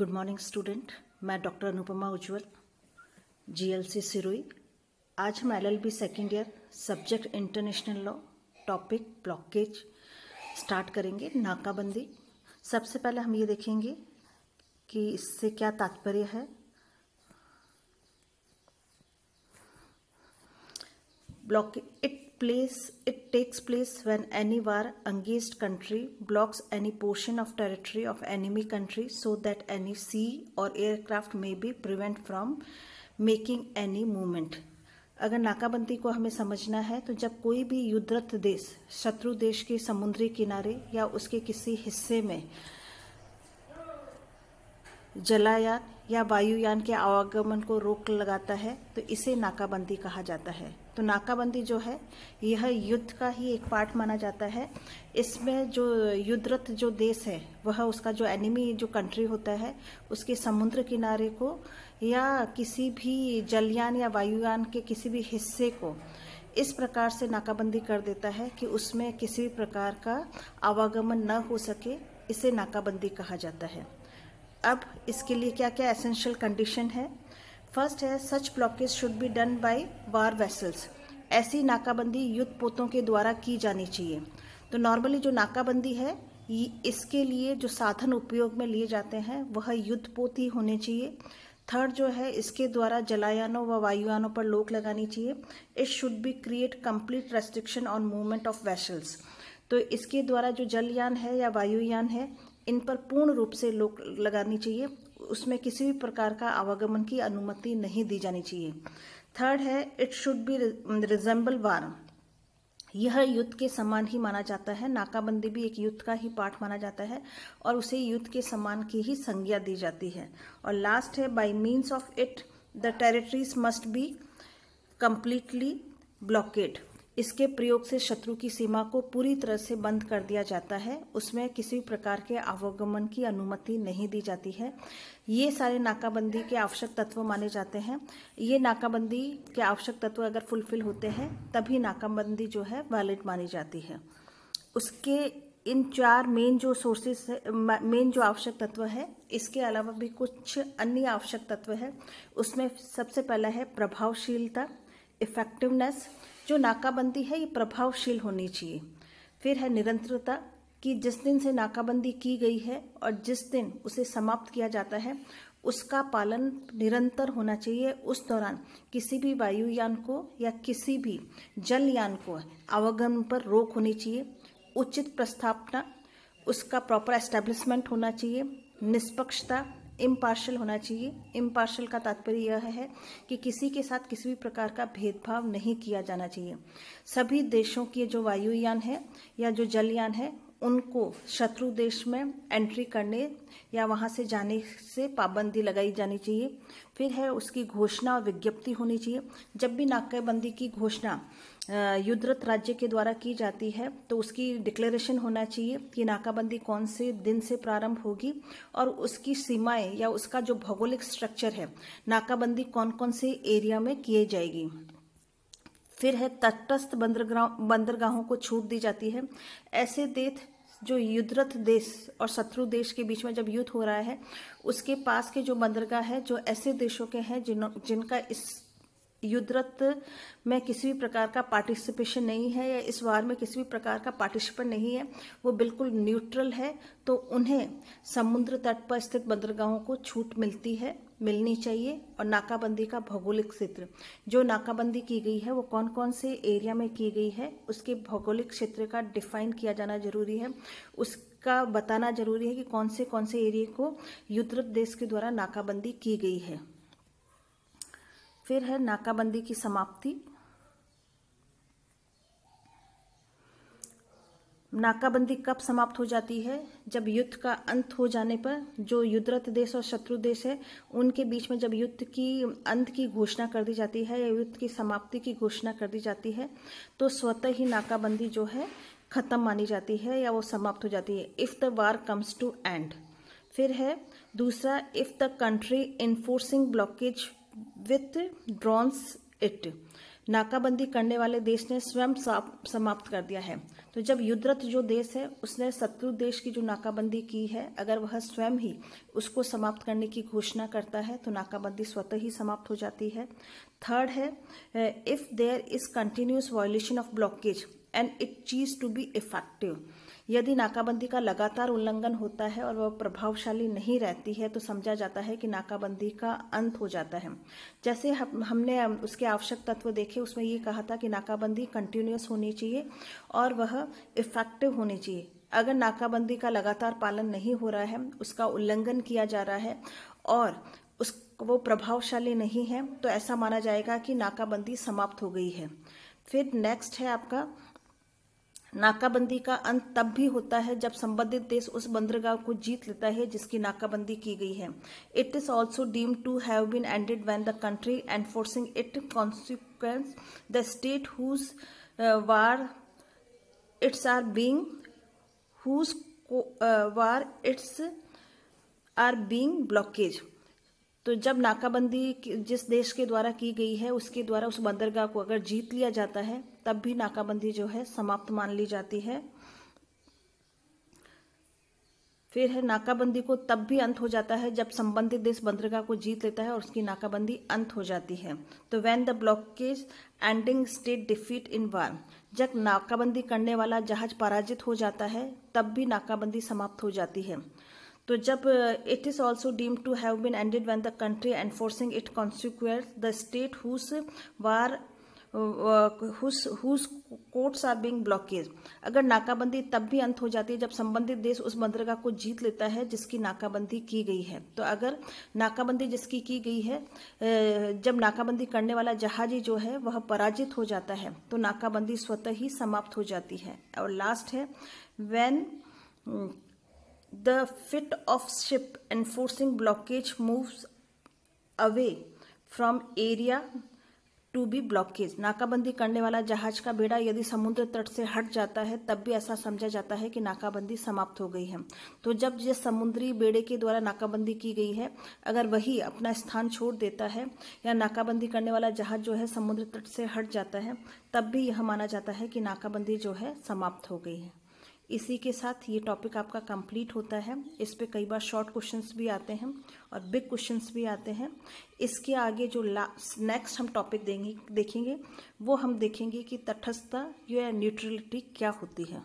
Good morning student. मैं doctor Anupama उज्ज्वल, GLC Sirohi. आज हम LLB second year subject international law topic blockage start करेंगे। नाकाबंदी। सबसे पहले हम ये देखेंगे कि इससे क्या तात्पर्य है। Blockade it takes place when any war-engaged country blocks any portion of territory of enemy country so that any sea or aircraft may be prevent from making any movement। अगर नाकाबंदी को हमें समझना है तो जब कोई भी युद्धरत देश शत्रु देश के समुद्री किनारे या उसके किसी हिस्से में जलायान या वायुयान के आवागमन को रोक लगाता है तो इसे नाकाबंदी कहा जाता है। तो नाकाबंदी जो है यह युद्ध का ही एक पार्ट माना जाता है। इसमें जो युद्धरत जो देश है वह उसका जो एनिमी जो कंट्री होता है उसके समुद्र किनारे को या किसी भी जलयान या वायुयान के किसी भी हिस्से को इस प्रकार से नाकाबंदी कर देता है कि उसमें किसी प्रकार का आवागमन न हो सके, इसे नाकाबंदी कहा जाता है। अब इसके लिए क्या क्या एसेंशियल कंडीशन है। फर्स्ट है such blockage should be done by war vessels. ऐसी नाकाबंदी युद्ध पोतों के द्वारा की जानी चाहिए। तो नॉर्मली जो नाकाबंदी है इसके लिए जो साधन उपयोग में लिए जाते हैं वह युद्ध पोत ही होने चाहिए। थर्ड जो है इसके द्वारा जलायानों व वायुयानों पर रोक लगानी चाहिए। It should be create complete restriction on movement of vessels. तो इसके द्वारा जो जलयान है या वायुयान है इन पर पूर्ण रूप से रोक लगानी चाहिए, उसमें किसी भी प्रकार का आवागमन की अनुमति नहीं दी जानी चाहिए। थर्ड है इट शुड बी रिजेंबल वार। यह युद्ध के समान ही माना जाता है। नाकाबंदी भी एक युद्ध का ही पार्ट माना जाता है और उसे युद्ध के समान की ही संज्ञा दी जाती है। और लास्ट है bye means of it the territories must be completely blockade. इसके प्रयोग से शत्रु की सीमा को पूरी तरह से बंद कर दिया जाता है, उसमें किसी भी प्रकार के आवागमन की अनुमति नहीं दी जाती है। ये सारे नाकाबंदी के आवश्यक तत्व माने जाते हैं। ये नाकाबंदी के आवश्यक तत्व अगर फुलफिल होते हैं तभी नाकाबंदी जो है वैलिड मानी जाती है। उसके इन चार मेन जो सोर्सेस मेन जो आवश्यक तत्व है, इसके अलावा भी कुछ अन्य आवश्यक तत्व है। उसमें सबसे पहला है प्रभावशीलता, इफेक्टिवनेस। जो नाकाबंदी है ये प्रभावशील होनी चाहिए। फिर है निरंतरता, कि जिस दिन से नाकाबंदी की गई है और जिस दिन उसे समाप्त किया जाता है उसका पालन निरंतर होना चाहिए। उस दौरान किसी भी वायुयान को या किसी भी जलयान को आवागमन पर रोक होनी चाहिए। उचित प्रस्थापना, उसका प्रॉपर एस्टेब्लिशमेंट होना चाहिए। निष्पक्षता, इम्पार्शल होना चाहिए। इम्पार्शल का तात्पर्य यह है कि किसी के साथ किसी भी प्रकार का भेदभाव नहीं किया जाना चाहिए। सभी देशों के जो वायुयान है या जो जलयान है उनको शत्रु देश में एंट्री करने या वहां से जाने से पाबंदी लगाई जानी चाहिए। फिर है उसकी घोषणा और विज्ञप्ति होनी चाहिए। जब भी नाकाबंदी की घोषणा युद्धरत राज्य के द्वारा की जाती है तो उसकी डिक्लेरेशन होना चाहिए कि नाकाबंदी कौन से दिन से प्रारंभ होगी और उसकी सीमाएं या उसका जो भौगोलिक स्ट्रक्चर है, नाकाबंदी कौन कौन से एरिया में किए जाएगी। फिर है तटस्थ बंदरगाहों को छूट दी जाती है। ऐसे देश जो युद्धरत देश और शत्रु देश के बीच में जब युद्ध हो रहा है उसके पास के जो बंदरगाह है जो ऐसे देशों के हैं जिनका इस युद्धरत में किसी भी प्रकार का पार्टिसिपेशन नहीं है या इस वार में किसी भी प्रकार का पार्टिसिपेंट नहीं है, वो बिल्कुल न्यूट्रल है, तो उन्हें समुद्र तट पर स्थित बंदरगाहों को छूट मिलनी चाहिए। और नाकाबंदी का भौगोलिक क्षेत्र, जो नाकाबंदी की गई है वो कौन कौन से एरिया में की गई है उसके भौगोलिक क्षेत्र का डिफाइन किया जाना जरूरी है। उसका बताना जरूरी है कि कौन से एरिया को युद्धरत देश के द्वारा नाकाबंदी की गई है। फिर है नाकाबंदी की समाप्ति। नाकाबंदी कब समाप्त हो जाती है? जब युद्ध का अंत हो जाने पर जो युद्धरत देश और शत्रु देश है उनके बीच में जब युद्ध की अंत की घोषणा कर दी जाती है या युद्ध की समाप्ति की घोषणा कर दी जाती है तो स्वतः ही नाकाबंदी जो है खत्म मानी जाती है या वो समाप्त हो जाती है। If the war comes to end. फिर है दूसरा, if the country enforcing blockage withdraws it. नाकाबंदी करने वाले देश ने स्वयं समाप्त कर दिया है। तो जब युद्धरत जो देश है उसने शत्रु देश की जो नाकाबंदी की है, अगर वह स्वयं ही उसको समाप्त करने की घोषणा करता है तो नाकाबंदी स्वतः ही समाप्त हो जाती है। थर्ड है, if there is continuous violation of blockage and it ceases to be effective, यदि नाकाबंदी का लगातार उल्लंघन होता है और वह प्रभावशाली नहीं रहती है तो समझा जाता है कि नाकाबंदी का अंत हो जाता है। जैसे हमने उसके आवश्यक तत्व देखे, उसमें ये कहा था कि नाकाबंदी कंटिन्यूअस होनी चाहिए और वह इफेक्टिव होनी चाहिए। अगर नाकाबंदी का लगातार पालन नहीं हो रहा है, उसका उल्लंघन किया जा रहा है और वो प्रभावशाली नहीं है, तो ऐसा माना जाएगा कि नाकाबंदी समाप्त हो गई है। फिर नेक्स्ट है आपका, नाकाबंदी का अंत तब भी होता है जब संबंधित देश उस बंदरगाह को जीत लेता है जिसकी नाकाबंदी की गई है। It is also deemed to have been ended when the country enforcing it consequence the state whose war its are being blockage. तो जब नाकाबंदी जिस देश के द्वारा की गई है उसके द्वारा उस बंदरगाह को अगर जीत लिया जाता है तब भी नाकाबंदी जो है समाप्त मान ली जाती है। फिर है, नाकाबंदी को तब भी अंत हो जाता है जब संबंधित देश बंदरगाह को जीत लेता है और उसकी नाकाबंदी अंत हो जाती है। तो when the blockage ending state defeat in war, जब नाकाबंदी करने वाला जहाज पराजित हो जाता है तब भी नाकाबंदी समाप्त हो जाती है। तो जब it is also deemed to have been ended when the country enforcing it consequence the state whose courts are being blockage, अगर नाकाबंदी तब भी अंत हो जाती है जब संबंधित देश उस बंदरगाह को जीत लेता है जिसकी नाकाबंदी की गई है। तो अगर नाकाबंदी जिसकी की गई है, जब नाकाबंदी करने वाला जहाज जो है वह पराजित हो जाता है तो नाकाबंदी स्वतः ही समाप्त हो जाती है। और लास्ट है, when the fleet of ship enforcing blockage moves away from area to be blockage, नाकाबंदी करने वाला जहाज का बेड़ा यदि समुद्र तट से हट जाता है तब भी ऐसा समझा जाता है कि नाकाबंदी समाप्त हो गई है। तो जब जिस समुद्री बेड़े के द्वारा नाकाबंदी की गई है अगर वही अपना स्थान छोड़ देता है या नाकाबंदी करने वाला जहाज जो है समुद्र तट से हट जाता है तब भी यह माना जाता है कि नाकाबंदी जो है समाप्त हो गई है। इसी के साथ ये टॉपिक आपका कंप्लीट होता है। इस पे कई बार शॉर्ट क्वेश्चंस भी आते हैं और बिग क्वेश्चंस भी आते हैं। इसके आगे जो नेक्स्ट हम टॉपिक देखेंगे वो हम देखेंगे कि तटस्थता या न्यूट्रलिटी क्या होती है।